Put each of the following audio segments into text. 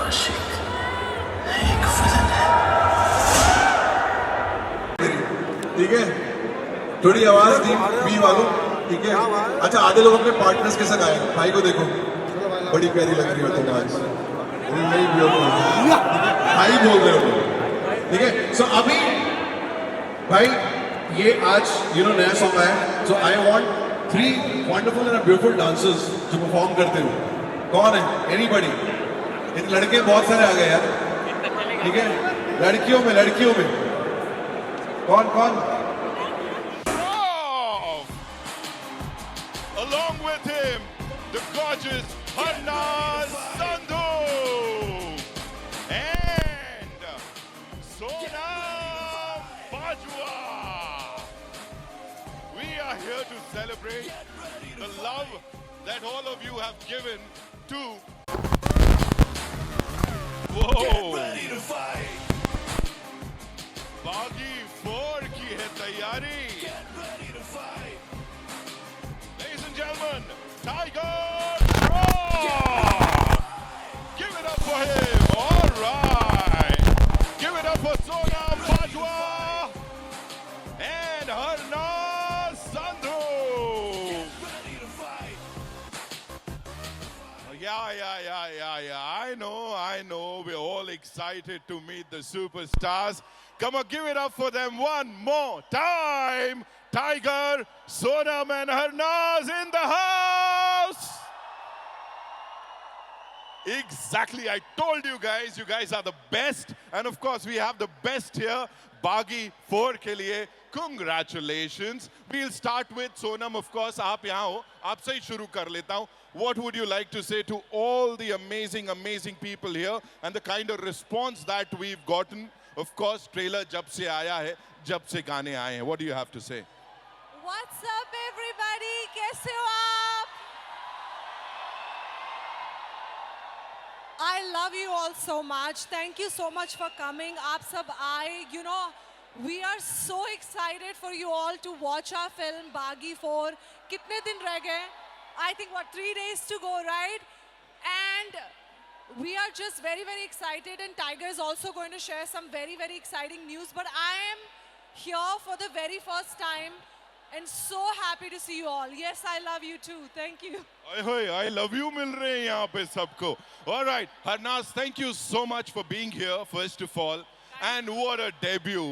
आशिक एक विलन है। ठीक है, थोड़ी आवाज दी बी वालों। ठीक है, अच्छा आधे लोग अपने पार्टनर्स के साथ आए। भाई को देखो, बड़ी प्यारी लग रही हो तुम आज, वेरी ब्यूटीफुल। भाई बोल रहे हो, ठीक है। सो अभी भाई ये आज नया सॉन्ग आया, so I want 3 wonderful and beautiful dancers जो परफॉर्म करते हो। कौन है? एनीबॉडी? इन लड़के बहुत सारे आ गए यार, ठीक है। लड़कियों में कौन कौन? Along with him, the gorgeous Harnaz Sandhu and Sonam Bajwa. We are here to celebrate the love that all of you have given to. Whoa! Get ready to fight. Baghi 4 की है तैयारी. Get ready to fight. Ladies and gentlemen, Tiger Shroff! Give it up for him. All right. Give it up for Sonam Bajwa and Harnaz Sandhu. Get ready to fight. Yeah. I know. We're all excited to meet the superstars. Come on, give it up for them one more time. Tiger, Sonam and Harnaz in the house. Exactly, I told you guys are the best. And of course, we have the best here. Baghi 4 के लिए, congratulations. We'll start with Sonam, of course. आप यहाँ हो, आपसे ही शुरू कर लेता हूँ. What would you like to say to all the amazing people here and the kind of response that we've gotten? Of course, trailer जब से आया है, जब से गाने आए हैं. What do you have to say? What's up, everybody? कैसे हो आप? I love you all so much. Thank you so much for coming. आप सब आए. We are so excited for you all to watch our film Baghi 4. कितने दिन रह गए? I think 3 days to go, right? And we are just very excited, and Tiger is also going to share some very exciting news. But I am here for the very first time and so happy to see you all. Yes, I love you too. Thank you. I love you मिल रहे हैं यहाँ पे सबको. All right, Harnaz, thank you so much for being here, first of all. And what a debut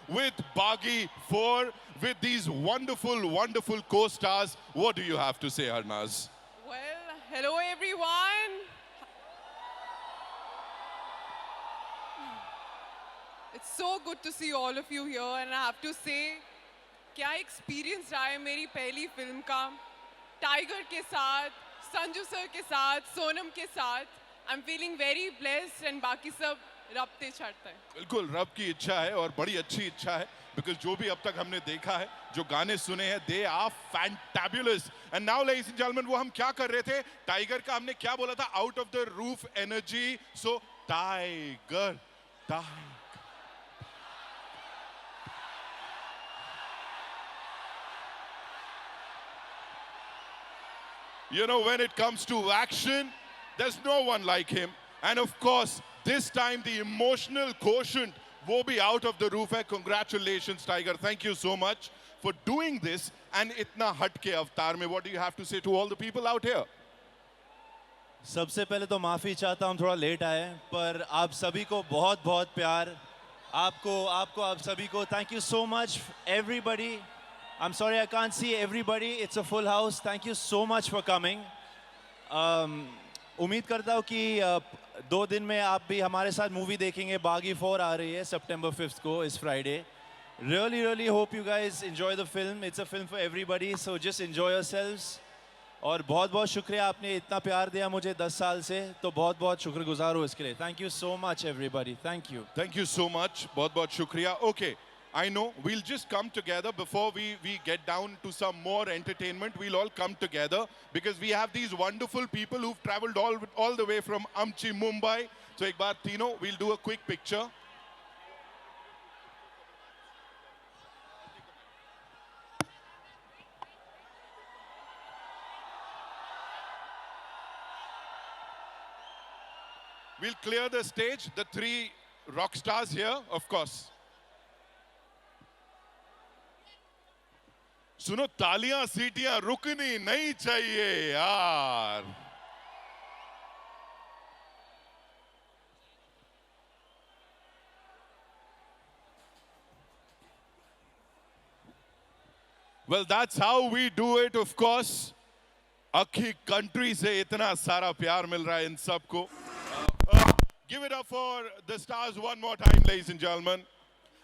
with Baghi 4, with these wonderful co-stars. What do you have to say, Harnaz? Well, hello everyone. It's so good to see all of you here, and I have to say, क्या experience रहा है मेरी पहली film का, tiger के साथ, Sanju sir के साथ, सोनम के साथ. I am feeling very blessed, and बाकी सब रब पे चढ़ता है. बिल्कुल, रब की इच्छा है और बड़ी अच्छी इच्छा है, बिकॉज जो भी अब तक हमने देखा है, जो गाने सुने हैं, they are fantabulous. And now ladies and gentleman, वो हम क्या कर रहे थे? टाइगर का हमने क्या बोला था? Out of the roof energy. So tiger. When it comes to action, there's no one like him. And of course, this time the emotional quotient wo bhi out of the roof hai. Congratulations, Tiger. Thank you so much for doing this. And itna hatke avatar mein, what do you have to say to all the people out here? सबसे पहले तो माफ़ी चाहता हूँ, थोड़ा late आए, पर आप सभी को बहुत प्यार. आपको आप सभी को thank you so much, everybody. I'm sorry I can't see everybody. It's a full house. Thank you so much for coming. उम्मीद करता हूँ कि 2 दिन में आप भी हमारे साथ मूवी देखेंगे. बागी 4 आ रही है September 5th को, इस Friday. Really hope you guys enjoy the film. It's a film for everybody, so just enjoy yourselves. और बहुत शुक्रिया, आपने इतना प्यार दिया मुझे 10 साल से, तो बहुत शुक्रगुजार हूँ इसके लिए. Thank you so much, everybody. Thank you. Thank you so much. बहुत shukriya. Okay. I know, we'll just come together before we get down to some more entertainment. We'll all come together because we have these wonderful people who've traveled all the way from Amchi, Mumbai. So ek baar Tino, we'll do a quick picture. we'll clear the stage. The three rock stars here, of course. सुनो, तालियां सीटियां रुकनी नहीं चाहिए यार. Well, that's how we do it, of course. अखी country से इतना सारा प्यार मिल रहा है इन सबको. Give it up for the stars one more time, ladies and gentlemen.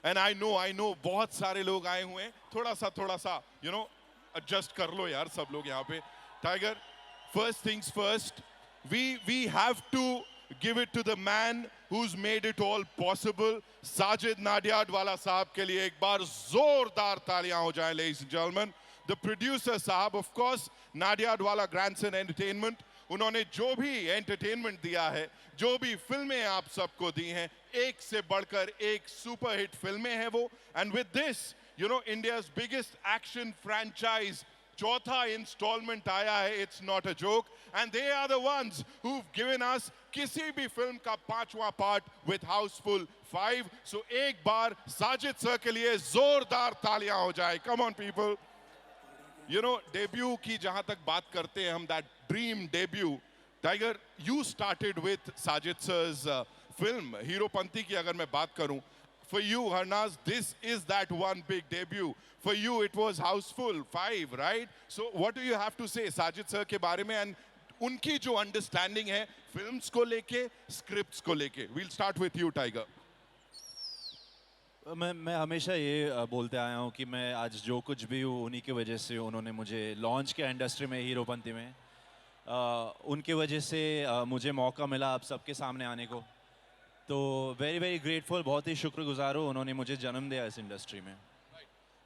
And I know, बहुत सारे लोग आए हुए हैं. थोड़ा सा, you know, adjust कर लो यार सब लोग यहाँ पे. Tiger, first things first, we have to give it to the man who's made it all possible. Sajid Nadiadwala साहब के लिए एक बार जोरदार तालियां हो जाएं, ladies and gentlemen. The producer साहब, of course, Nadiadwala Grandson Entertainment. उन्होंने जो भी एंटरटेनमेंट दिया है, जो भी फिल्में आप सबको दी हैं, एक से बढ़कर एक सुपरहिट फिल्में हैं वो. And with this, you know, India's biggest action franchise, चौथा इंस्टॉलमेंट आया है. It's not a joke. And they are the ones who've given us किसी भी फिल्म का 5वां पार्ट with Houseful 5. So एक बार साजिद सर के लिए जोरदार तालियां हो जाए. Come on people. You know, debut की जहां तक बात करते हैं हम, that dream debut, Tiger, you started with Sajid sir's film Heropanti की अगर मैं बात करूं. For you, Harnaz, this is that one big debut. For you, it was Houseful 5, right? So what do you have to say Sajid sir के बारे में and उनकी जो understanding है films को लेके, scripts को लेके? We'll start with you, Tiger. मैं हमेशा ये बोलते आया हूँ कि मैं आज जो कुछ भी हूँ उन्हीं की वजह से. उन्होंने मुझे लॉन्च किया इंडस्ट्री में हीरोपंती में. उनके वजह से मुझे मौका मिला आप सबके सामने आने को. तो वेरी ग्रेटफुल, बहुत ही शुक्रगुजार हूँ. उन्होंने मुझे जन्म दिया इस इंडस्ट्री में.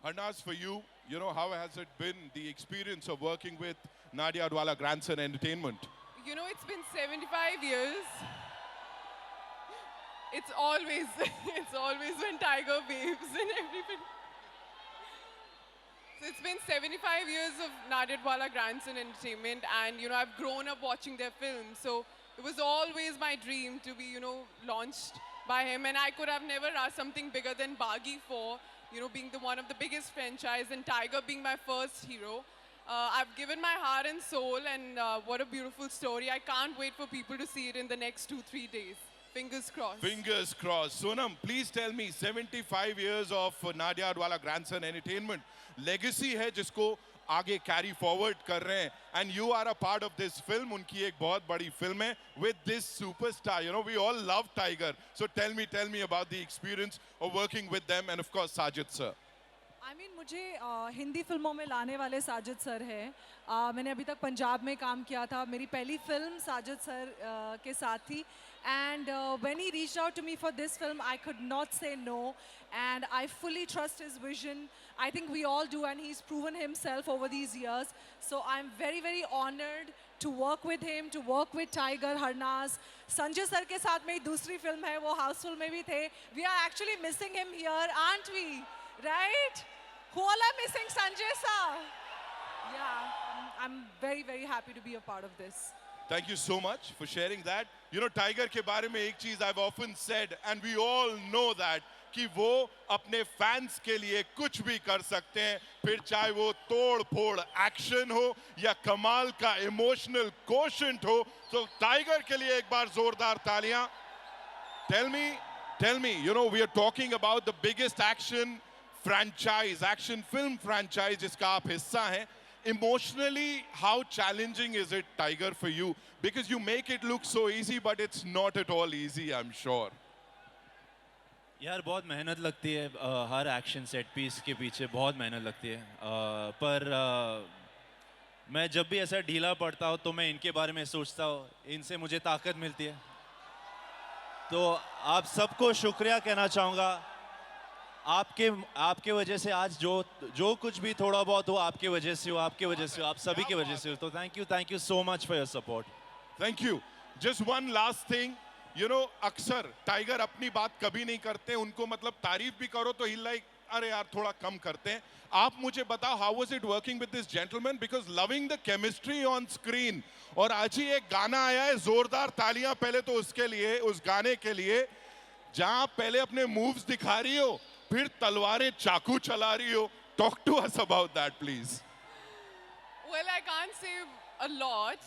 Harnaz, for you, you know, how has it been, the experience of working with Nadiadwala Grandson Entertainment? You know, it's been 75 years. It's always when Tiger waves and everything. So it's been 75 years of Nadiadwala Grandson Entertainment, and you know, I've grown up watching their films. So it was always my dream to be, you know, launched by him, and I could have never asked something bigger than Baghi 4, you know, being the one of the biggest franchise, and Tiger being my first hero. I've given my heart and soul, and what a beautiful story. I can't wait for people to see it in the next 2-3 days. Fingers crossed. Fingers crossed. Sonam, please tell me, 75 years of Nadiadwala Grandson Entertainment legacy है जिसको आगे carry forward कर रहे हैं, and you are a part of this film. उनकी एक बहुत बड़ी फिल्म है with this superstar. You know, we all love Tiger. So tell me about the experience of working with them, and of course Sajid sir. I mean, मुझे हिंदी फिल्मों में लाने वाले साजिद सर हैं. मैंने अभी तक पंजाब में काम किया था. मेरी पहली फिल्म साजिद सर के साथ थी. And when he reached out to me for this film, I could not say no. And I fully trust his vision. I think we all do, and he's proven himself over these years. So I'm very honored to work with him, to work with Tiger, Harnaz. Sanjay sir के साथ मेरी दूसरी film है, वो Houseful में भी थे. We are actually missing him here, aren't we? Right? Who all are missing Sanjay sir? Yeah, I'm very happy to be a part of this. Thank you so much for sharing that. You know, Tiger के बारे में एक चीज I've often said, and we all know that, कि वो अपने fans के लिए कुछ भी कर सकते हैं, फिर चाहे वो तोड़ फोड़ एक्शन हो या कमाल का इमोशनल कोशेंट हो. तो टाइगर के लिए एक बार जोरदार तालियां. Tell me, you know, we are talking about the biggest action film franchise जिसका आप हिस्सा हैं. Emotionally, how challenging is it, Tiger, for you? Because you make it look so easy, but it's not at all easy, I'm sure. यार बहुत मेहनत लगती है. हर action set piece के पीछे बहुत मेहनत लगती है. पर मैं जब भी ऐसा ढीला पड़ता हूँ तो मैं इनके बारे में सोचता हूँ, इनसे मुझे ताकत मिलती है. तो आप सबको शुक्रिया कहना चाहूँगा. आपके वजह से आज जो कुछ भी थोड़ा बहुत हो, आपके वजह से हो, आप सभी की वजह से हो. तो thank you so much for your support. Thank you. Just one last thing. You know, अक्सर टाइगर अपनी बात कभी नहीं करते. उनको मतलब तारीफ भी करो तो he'll like, अरे यार थोड़ा कम करते हैं. आप मुझे बताओ, how was it working with this gentleman? Because loving the chemistry on screen. और आज ही एक गाना आया है, जोरदार तालियां पहले तो उसके लिए, उस गाने के लिए, जहां पहले अपने moves दिखा रही हो, फिर तलवारें चाकू चला रही हो. Talk to us about that, please. Well, I can't say a lot.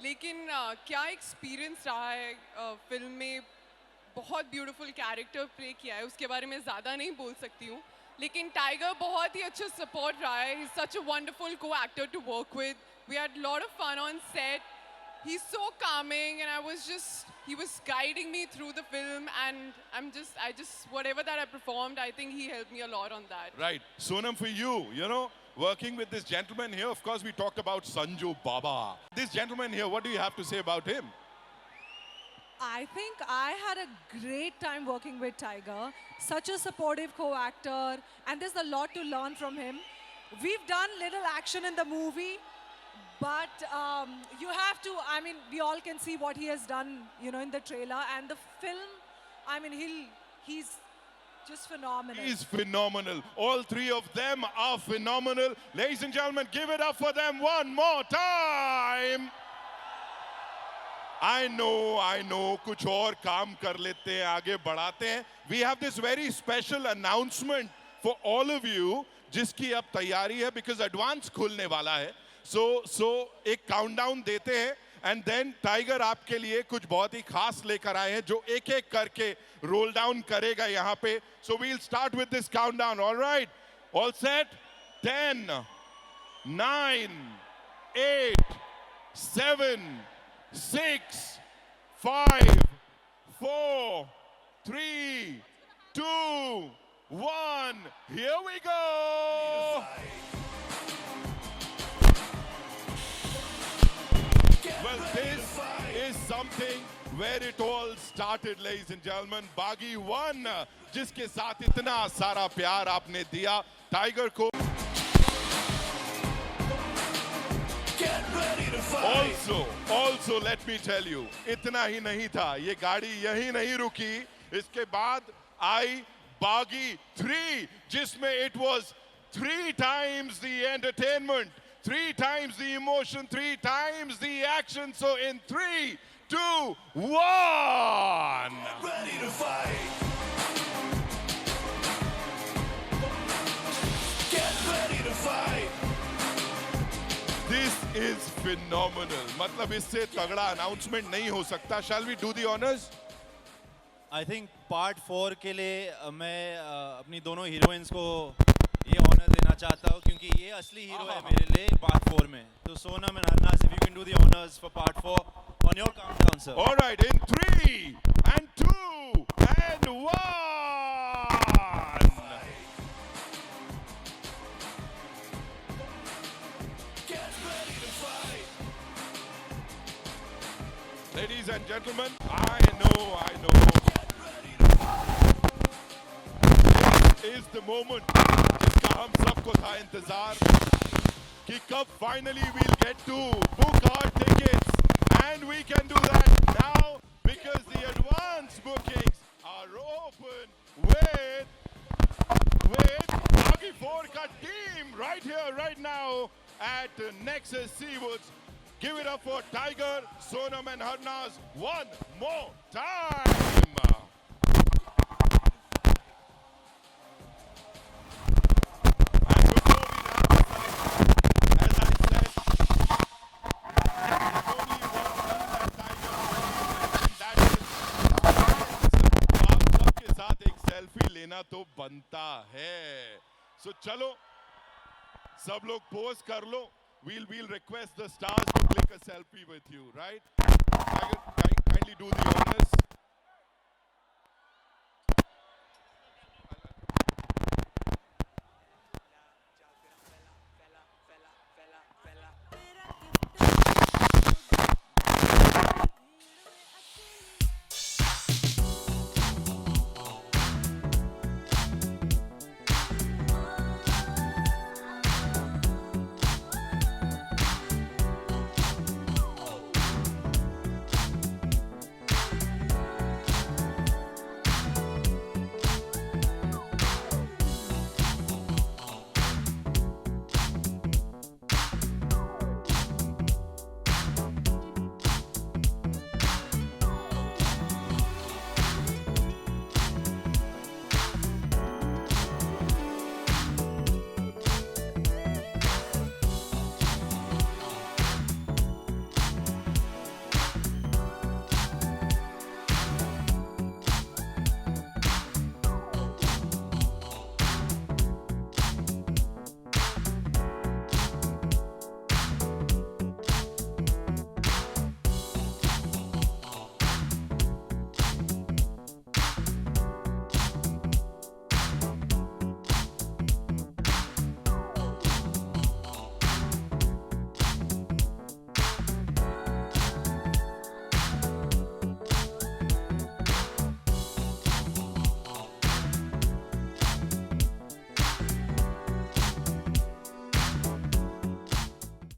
लेकिन क्या एक्सपीरियंस रहा है फिल्म में. बहुत ब्यूटीफुल कैरेक्टर प्ले किया है, उसके बारे में ज़्यादा नहीं बोल सकती हूँ. लेकिन टाइगर बहुत ही अच्छा सपोर्ट रहा है. He's such a wonderful co-actor to work with. We had a lot of fun on set. He's so calming, and he was guiding me through the film, and whatever that I performed, I think he helped me a lot on that. Right. Sonam, for you, working with this gentleman here, of course, we talked about Sanju Baba. This gentleman here, what do you have to say about him? I think I had a great time working with Tiger. Such a supportive co-actor, and there's a lot to learn from him. We've done little action in the movie, but you have to, I mean, we all can see what he has done, in the trailer. And the film, I mean, he's just phenomenal. He's phenomenal. All three of them are phenomenal. Ladies and gentlemen, give it up for them one more time. I know, कुछ और काम कर लेते हैं, आगे बढ़ाते हैं. We have this very special announcement for all of you, जिसकी अब तैयारी है, because advance खुलने वाला है. So एक countdown देते हैं, and then Tiger आपके लिए कुछ बहुत ही खास लेकर आए हैं, जो एक एक करके roll down करेगा यहाँ पे. So we'll start with this countdown. All right, all set? 10, 9, 8, 7, 6, 5, 4, 3, 2, 1. Here we go. Well, this is something where it all started, ladies and gentlemen. Baghi 1, जिसके साथ इतना सारा प्यार आपने दिया टाइगर को. Also, let me tell you, इतना ही नहीं था, ये गाड़ी यहीं नहीं रुकी. इसके बाद आई बागी 3, जिसमें it was 3 times the entertainment, 3 times the emotion, 3 times the action. So in 3, 2, 1. Ready to fight. Get ready to fight. This is phenomenal. मतलब इससे तगड़ा announcement नहीं हो सकता. Shall we do the honors? I think part 4 के लिए मैं अपनी दोनों हीरोइंस को ये ऑनर देना चाहता हूँ, क्योंकि ये असली हीरो है मेरे लिए part 4 में. तो Sonam and Harnaaz, if you can do the honors for part 4 on your countdown, sir. All right, in 3 and 2 and 1. Get ready to fight. Ladies and gentlemen, I know. This is the moment जिसका हम सबको था इंतजार, कि कब finally we'll get to book our tickets, and we can do that now because the advance bookings are open with Baghi 4 ka team right here, right now at Nexus Seawoods. Give it up for Tiger, Sonam and Harnaaz one more time. And before we wrap this up, as I said, there's only one thing that Tiger believes in, and that is आप सबके साथ एक selfie लेना तो बनता है. So चलो, सब लोग पोज कर लो. We'll request the stars to click a selfie with you, right? Tiger, kindly do the honors.